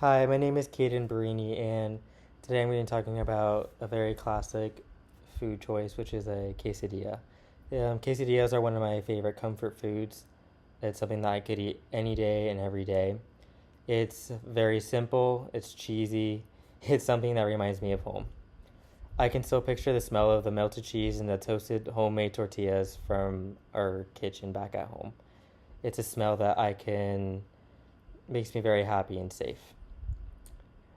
Hi, my name is Kaden Barini, and today I'm going to be talking about a very classic food choice, which is a quesadilla. Quesadillas are one of my favorite comfort foods. It's something that I could eat any day and every day. It's very simple, it's cheesy, it's something that reminds me of home. I can still picture the smell of the melted cheese and the toasted homemade tortillas from our kitchen back at home. It's a smell that I can makes me very happy and safe.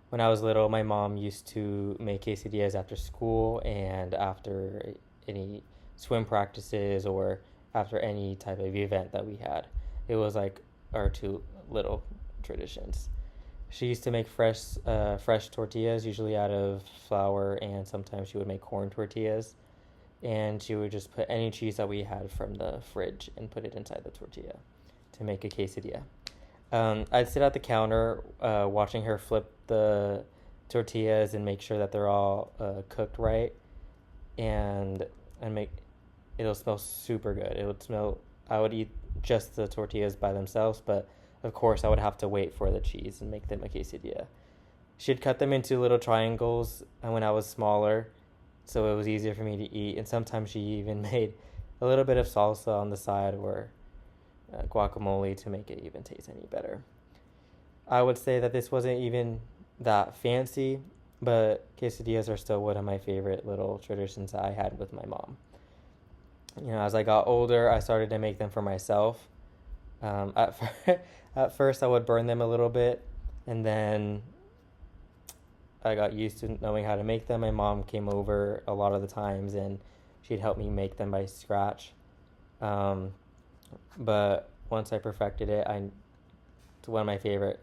When I was little, my mom used to make quesadillas after school and after any swim practices or after any type of event that we had. It was like our two little traditions. She used to make fresh tortillas, usually out of flour, and sometimes she would make corn tortillas. And she would just put any cheese that we had from the fridge and put it inside the tortilla to make a quesadilla. I'd sit at the counter watching her flip the tortillas and make sure that they're all cooked right, and make it'll smell super good. It would smell. I would eat just the tortillas by themselves, but of course I would have to wait for the cheese and make them a quesadilla. She'd cut them into little triangles when I was smaller, so it was easier for me to eat. And sometimes she even made a little bit of salsa on the side or guacamole to make it even taste any better. I would say that this wasn't even that fancy, but quesadillas are still one of my favorite little traditions that I had with my mom. As I got older, I started to make them for myself. At first, I would burn them a little bit, and then I got used to knowing how to make them. My mom came over a lot of the times, and she'd help me make them by scratch. But once I perfected it, it's one of my favorite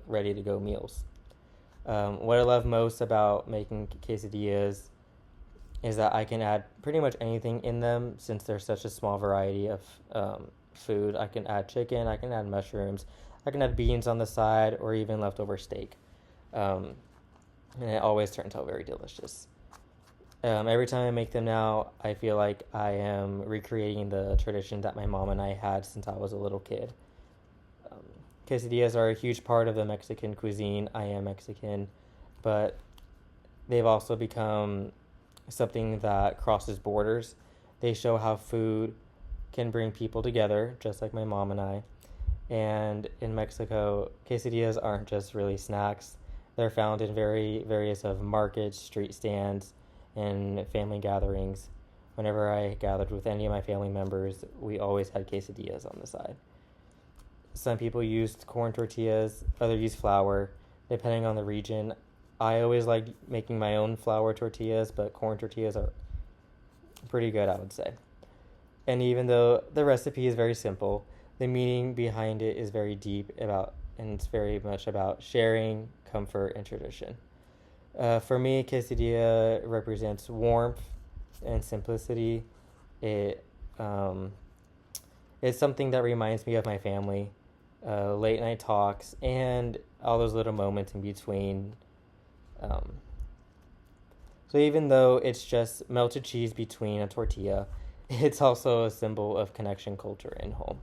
ready to go meals. What I love most about making quesadillas is that I can add pretty much anything in them since there's such a small variety of food. I can add chicken, I can add mushrooms, I can add beans on the side, or even leftover steak. And it always turns out very delicious. Every time I make them now, I feel like I am recreating the tradition that my mom and I had since I was a little kid. Um, Quesadillas are a huge part of the Mexican cuisine. I am Mexican, but they've also become something that crosses borders. They show how food can bring people together, just like my mom and I. And in Mexico, quesadillas aren't just really snacks. They're found in various of markets, street stands, and family gatherings. Whenever I gathered with any of my family members, we always had quesadillas on the side. Some people used corn tortillas, others used flour, depending on the region. I always liked making my own flour tortillas, but corn tortillas are pretty good, I would say. And even though the recipe is very simple, the meaning behind it is very deep and it's very much about sharing, comfort, and tradition. For me, quesadilla represents warmth and simplicity. It it's something that reminds me of my family, late night talks, and all those little moments in between. Um, so even though it's just melted cheese between a tortilla, it's also a symbol of connection, culture, and home.